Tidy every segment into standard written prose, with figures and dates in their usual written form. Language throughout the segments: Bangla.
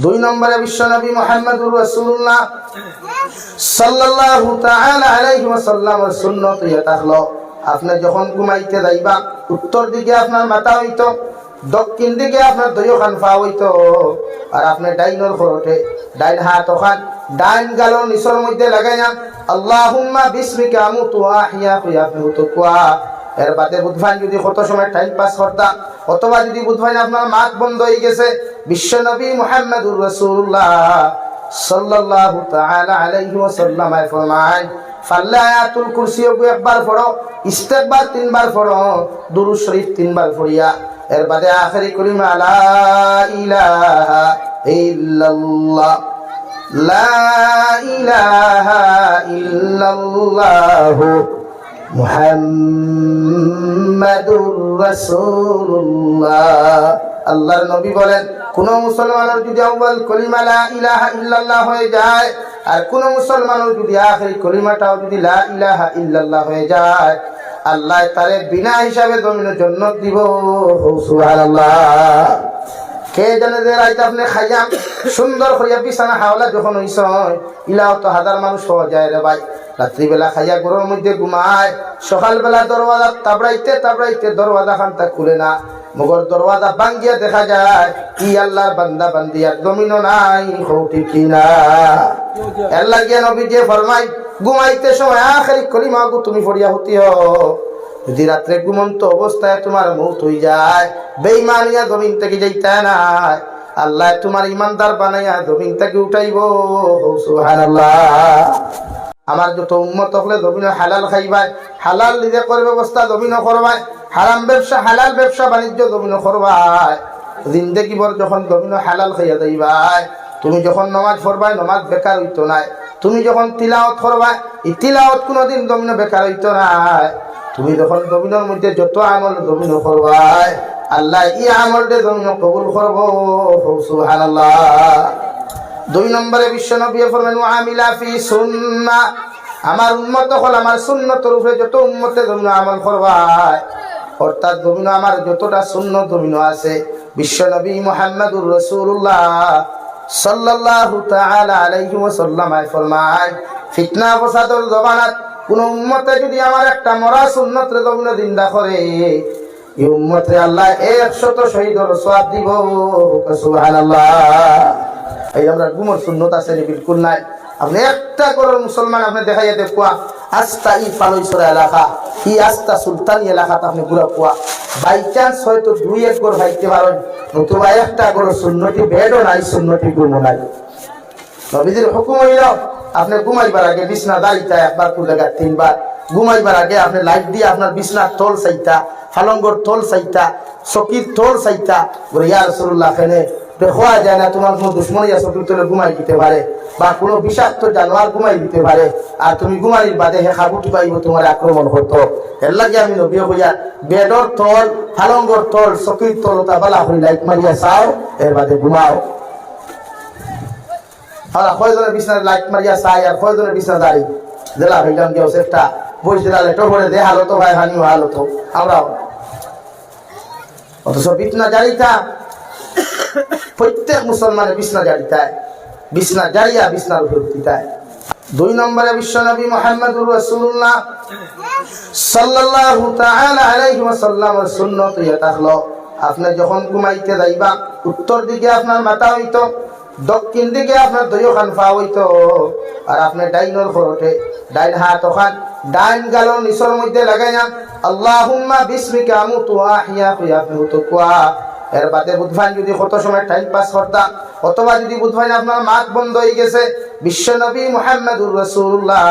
দুই নম্বরে বিশ্বনবী মুহাম্মদুর রাসূলুল্লাহ সাল্লাল্লাহু তাআলা আলাইহি ওয়াসাল্লামের সুন্নত ইয়া থাকলো আপনি যখন ঘুমাইতে যাইবা উত্তর দিকে আপনার মাথা হইতো, দক্ষিণ দিকে আপনার দুই খান পা হইতো, আর আপনি ডাইনর খরটে ডাইন হাত ওখান ডাইন গালো নিচের মধ্যে লাগাইয়া আল্লাহুম্মা বিসমিকা আমুতু ওয়া আহইয়া কইয়া আপনি হতো কোয়া। এর বাদে বুধবাই যদি কত সময় টাইম পাস করতা, অথবা যদি বুধবাই আপনার মাত বন্ধ হয়ে গেছে, বিশ্বনবী মুহাম্মদুর রাসূলুল্লাহ সাল্লাল্লাহু তাআলা আলাইহি ওয়াসাল্লাম ফরমান ফাল্লা আয়াতুল কুরসি একবার পড়ো, ইস্তেগফার তিনবার পড়ো, দুরূদ শরীফ তিনবার পড়িয়া এর বাদে আখেরি কলিমা লা ইলাহা ইল্লাল্লাহ লা ইলাহা ইল্লাল্লাহু মুহাম্মাদুর রাসূলুল্লাহ। আল্লাহর নবী বলেন কোন মুসলমানের যদি আউয়াল কলিমা লা ইলাহা ইল্লাল্লাহ হয়ে যায় আর কোন মুসলমানের যদি আখেরি কলিমাটাও যদি লা ইলাহা ইল্লাল্লাহ হয়ে যায়, আল্লাহ তারে বিনা হিসাবে জমিনে জান্নাত দিব। সুবহানাল্লাহ। কে জানে যে রাইতে আপনি খাইয়া সুন্দর করিয়া বিছানা হাওলা যখন হইছ ইলাও তো হাজার মানুষ হওয়া যায় রে ভাই। রাত্রিবেলা খাইয়া ঘরের মধ্যে ঘুমায়, সকালবেলা দরওয়াজা তাবড়াইতে তাবড়াইতে দরওয়াজা খানটা খুলে না, মগর দরওয়াজা ভাঙ্গিয়া দেখা যায় কি আল্লাহর বান্দা বান্দিয়ার জমিনও নাই। ঠিক কিনা? এর লাগিয়া নবী যে ফরমাই ঘুমাইতে সময় আখেরি কলিমা তুমি পড়িয়া হতিও। যদি রাত্রে ঘুমন্ত অবস্থায় তোমার মৌত হয়ে যায়, বেঈমানিয়া জমিন থেকে যাইতে নাই, আল্লাহ তোমার ইমানদার বানাইয়া জমিন থেকে উঠাইব। সুবহানাল্লাহ। আমার যত উম্মত হলে জমিনে হালাল খাইবাই, হালাল নিজে করে ব্যবস্থা জমিনও করবাই, হারাম ব্যবসা হালাল ব্যবসা বাণিজ্য জমিনও করবাই। জিন্দেগি ভর যখন জমিনে হালাল খাইয়া যাইবাই, তুমি যখন নমাজ পড়বাই নমাজ বেকার হইতো নাই, তুমি যখন তিলাওয়াত করবাই এই তিলাওয়াত কোনোদিন জমিনে বেকার হইতো নাই, তুমি যখন জমিনের মধ্যে যত আমল জমিন করবাই আল্লাহ ই আমলটা জমিন কবুল করব। সুবহানাল্লাহ। দুই নম্বরে বিশ্বনবী ফরমান আমিলা ফি সুন্নাহ, আমার উম্মত হল আমার সুন্নতের উপরে যত উম্মতে জমিন আমল করবাই, অর্থাৎ জমিন আমার যতটা সুন্নত জমিন আছে, বিশ্বনবী মুহাম্মদুর রাসূলুল্লাহ সাল্লাল্লাহু তাআলা আলাইহি ওয়াসাল্লাম ফরমান ফিতনা ফাসাদুল জামানাত কোন উম্মতে যদি আমার একটা মরা সুন্নতের জমিনে জিন্দা করে, এই উম্মতে আল্লাহ 100 শহীদের সওয়াব দিব। সুবহানাল্লাহ। এই আমরা গুমর সুন্নত আছে বিলকুল নাই। আপনি একটা করে মুসলমান আপনি দেখাইয়া দেখুয়া আস্তা ই পালইছরা এলাকা ই আস্তা সুলতানি এলাকাতে আপনি ঘুরা কুয়া বাই চান্স হয়তো 2-1 ঘর ভাইতে পারেন, নতুবা একটা করে সুন্নতি বেডও নাই, সুন্নতি গুমও নাই। নবীজির হুকুম হইল আপনি ঘুমাইবার আগে বিছনা দাঁড়িয়ে একবার কুলে গা 3 বার, ঘুমাইবার আগে আপনি লাইট দিয়ে আপনার বিছনার তোল চাইতা, ফালঙ্গর তোল চাইতা, চকির তোল চাইতা, বলে ইয়া রাসূলুল্লাহ এখানে দেখা যায় না তোমার কোনো দুশ্মনী আছে চকির তোলে ঘুমাই দিতে পারে, বা কোনো বিষাক্ত জানোয়ার ঘুমাই দিতে পারে, আর তুমি ঘুমাইর বাদে হে খাবুটি পাইব তোমার আক্রমণ করতো। এর লাগে আমি নবী হইয়া বেডর তোল ফালঙ্গর তোল চকির তোল তা বালা হই লাইট মারিয়া চাও, এর বাদে ঘুমাও। কয়জনের বিছনার লাইট মারিয়া চাই আর কয়জনের বিছনা দাঁড়ি জেলা হইলাম কেউ একটা বই জেলা লেটো করে দে হালত ভাই হানি হালত আমরাও, অথচ বিছনা জারিতা প্রত্যেক মুসলমানের বিছনা জারিতায়, বিছনা জারিয়া বিছনার উপর দিতায়। দুই নম্বরে বিশ্বনবী মুহাম্মদুর রাসূলুল্লাহ সাল্লাল্লাহু তাআলা আলাইহি ওয়াসাল্লামের সুন্নত ইয়া থাকলো আপনি যখন ঘুমাইতে যাইবা উত্তর দিকে আপনার মাথা হইতো, দক্ষিণ দিকে আপনার দুই খান পা হইতো, আর আপনি ডাইনর খরটে ডাইন হাত ওখান ডাইন গালো নিচের মধ্যে লাগাইয়া আল্লাহুম্মা বিসমিকা আমুতু ওয়া আহইয়া কইয়া আপনি হতো কোয়া। এর বাদে বুধবাই যদি কত সময় টাইম পাস করতা, অথবা যদি বুধবাই আপনার মাত বন্ধ হয়ে গেছে, বিশ্বনবী মুহাম্মদুর রাসূলুল্লাহ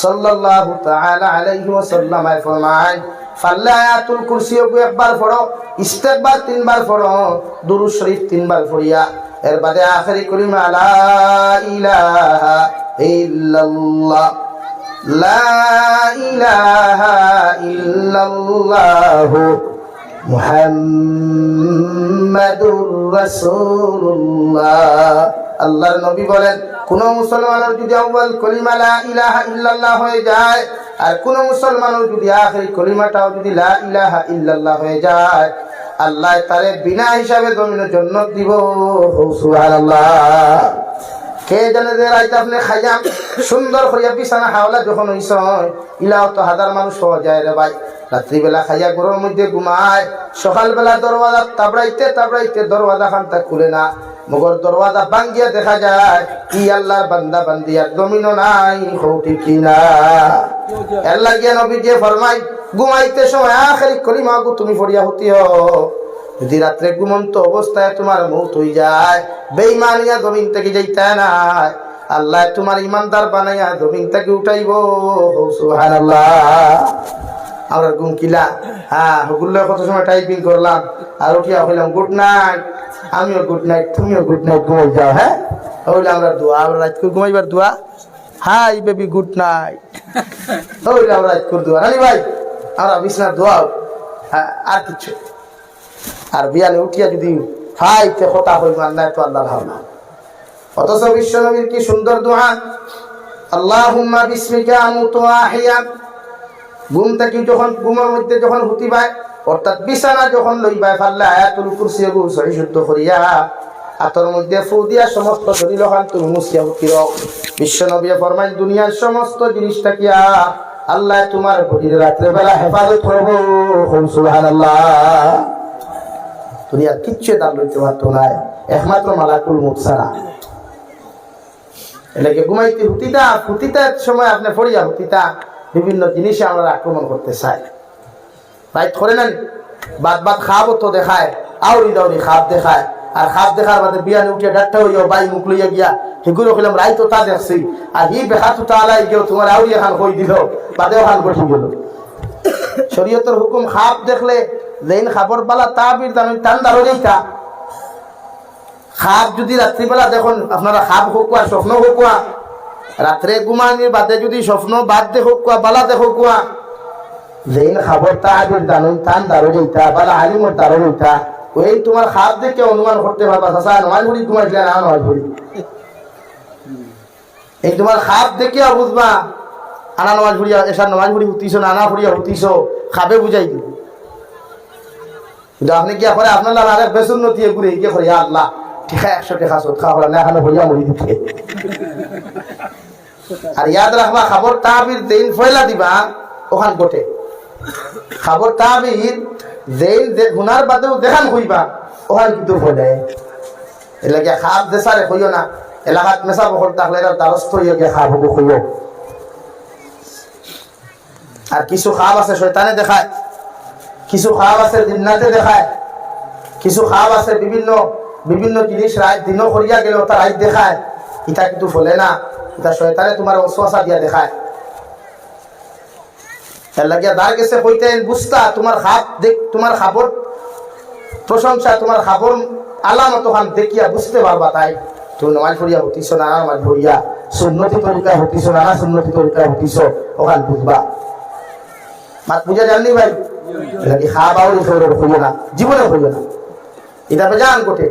সাল্লাল্লাহু তাআলা আলাইহি ওয়াসাল্লাম ফরমান ফাল্লা আয়াতুল কুরসি একবার পড়ো, ইস্তেগফার তিনবার পড়ো, দুরূদ শরীফ তিনবার পড়িয়া এর বাদে আখেরি কলিমা লা ইলাহা ইল্লাল্লাহ লা ইলাহা ইল্লাল্লাহু মুহাম্মাদুর রাসূলুল্লাহ। আল্লাহর নবী বলেন কোন মুসলমানের যদি আউয়াল কলিমা লা ইলাহা ইল্লাল্লাহ হয়ে যায় আর কোন মুসলমানের যদি আখেরি কলিমাটাও যদি লা ইলাহা ইল্লাল্লাহ হয়ে যায়, আল্লাহ তারে বিনা হিসাবে জমিনের জন্য দিব। সুবহানাল্লাহ। কে জানে যে রাইতে আপনি খাইয়া সুন্দর করিয়া বিছানা হাওলা যখন হইছ ইলাও তো হাজার মানুষ হওয়া যায় রে ভাই। রাত্রিবেলা খাইয়া ঘরের মধ্যে ঘুমায়, সকালবেলা দরওয়াজা তাবড়াইতে দরওয়াজা খানটা খুলে না, মগর দরওয়াজা ভাঙ্গিয়া দেখা যায় কি আল্লাহর বান্দা বান্দিয়ার জমিনও নাই। ঠিক কিনা? এর লাগিয়া নবী যে ফরমাই ঘুমাইতে সময় আখেরি কলিমা গো তুমি পড়িয়া হতিও। যদি রাত্রে ঘুমন্ত অবস্থায় তোমার মৌত হয়ে যায়, বেঈমানিয়া জমিন থেকে যাইতে নাই, আল্লাহ তোমার ইমানদার বানাইয়া জমিন থেকে উঠাইব। সুবহানাল্লাহ। আমরা ঘুম কিলা হগুল্লো কত সময় টাইপিং করলাম আর উঠিয়া হইলাম গুড নাইট, আমিও গুড নাইট, তুমিও গুড নাইট, ঘুমাই যাও। হ্যাঁ হইলে আমরা দোয়া, আমরা রাত করে ঘুমাইবার দোয়া, হাই বেবি গুড নাইট, হইলে আমরা রাত করে দোয়া। রানি ভাই আমরা বিছনার দোয়া, হ্যাঁ আর কিছু। আর বিয়ালে উঠিয়া যদি ফাইতে কথা হইব আল্লাহ তো আল্লাহ ভাবনা। অথচ বিশ্ব নবীর কি সুন্দর দোয়া, আল্লাহুম্মা বিসমিকা আমুতু ওয়া আহইয়া। ঘুম থেকে যখন ঘুমের মধ্যে যখন হুতিবায় অর্থাৎ বিছানা যখন লইবাই ফাল্লা আয়াতুল কুরসি গো সহি শুদ্ধ করিয়া আতর মধ্যে ফু দিয়া সমস্ত শরীর ওখান তুমি মুছিয়া হুতিরও। বিশ্ব নবী ফরমায় দুনিয়ার সমস্ত জিনিসটা কিয়া আল্লাহ তোমার বডির রাত্রে বেলা হেফাজত করব। সুবহানাল্লাহ। দুনিয়ার কিচ্ছু দাম লইতে পারতো না একমাত্র মালাকুল মউত ছাড়া। এটাকে ঘুমাইতে হুতিতার সময় আপনি পড়িয়া হুতিতা বিভিন্ন জিনিসে আমরা আক্রমণ করতে চাই। রাইত করে নেন বাদ খাবো তো দেখায়, আউরি দাউরি খাপ দেখায়, আর খাপ দেখার বাদে বিয়ানে উঠে ডাক্তার হইয়া বাই মুখ লইয়া গিয়া সেগুলো কইলাম রাইতো তা দেখছি, আর হি বেখাতু তালাই গেও তোমার আউরি এখান কই দিল বাদেও খান বসে গেল। শরীয়তের হুকুম খাপ দেখলে যেন খাবার পালা তাবির দামি ঠান্ডা হয়ে যাইতা। খাপ যদি রাত্রিবেলা দেখুন আপনারা খাপ হোকুয়া স্বপ্ন হোকুয়া, রাত্রে ঘুমানির বাদে যদি স্বপ্ন বাদ দেখো কুয়া বালা দেখো কুয়া, যেন খাবার তাবির দামি ঠান্ডা হয়ে যাইতা বালা আলিমর দারো হইতা, ওই তোমার খাপ দেখে অনুমান করতে পারবা চাচা নমাজ ভরি ঘুমাইছিলে না নমাজ ভরি। এই তোমার খাপ দেখে বুঝবা আনা নমাজ ভরিয়া এসার নমাজ ভরি হুতিছো না আনা ভরিয়া হুতিছো, খাবে বুঝাই দিব। কিন্তু আপনি গিয়া করে আপনার লাভ আরেক বেসন নতিয়ে ঘুরে গিয়ে করে আল্লাহ ঠিক আছে 100 টাকা সৎ খাওয়া হলাম না এখানে ভরিয়া মরি দিতে। আর ইয়াদ রাখবা খাবার তাবির দিন ফয়লা দিবা ওখান গোটে, খাবার তাবির যেই গুনার বাদেও দেখান হইবা ওখান কিন্তু ফলে। এলাকা খাপ দেশারে হইও না, এলাকাত মেশা বহল থাকলে এরা দ্বারস্থ হইয়া গিয়ে খাপ হবো হইও। আর কিছু খাপ আছে শয়তানে দেখায়, কিছু খাপ আছে জিন্নাতে দেখায়, কিছু খাপ আছে বিভিন্ন জিনিস রাত দিনও করিয়া গেলেও তার রাত দেখায়, এটা কিন্তু ফলে না, এটা শয়তানে তোমার ওয়াসওয়াসা দিয়া দেখায়। এর লাগিয়া দার গেছে কইতেন বুঝতা তোমার খাপ দেখ, তোমার খাবর প্রশংসা তোমার খাবর আলামত ওখান দেখিয়া বুঝতে পারবা। তাই তুমি নমাজ পড়িয়া হতিস না নমাজ পড়িয়া সুন্নতি তরিকা হতিস না সুন্নতি তরিকা হতিস ওখান বুঝবা। মাত বুঝা জাননি ভাই? খাওয়া বাউরি হইল না, জীবনে হইল না, এটা জান কোটে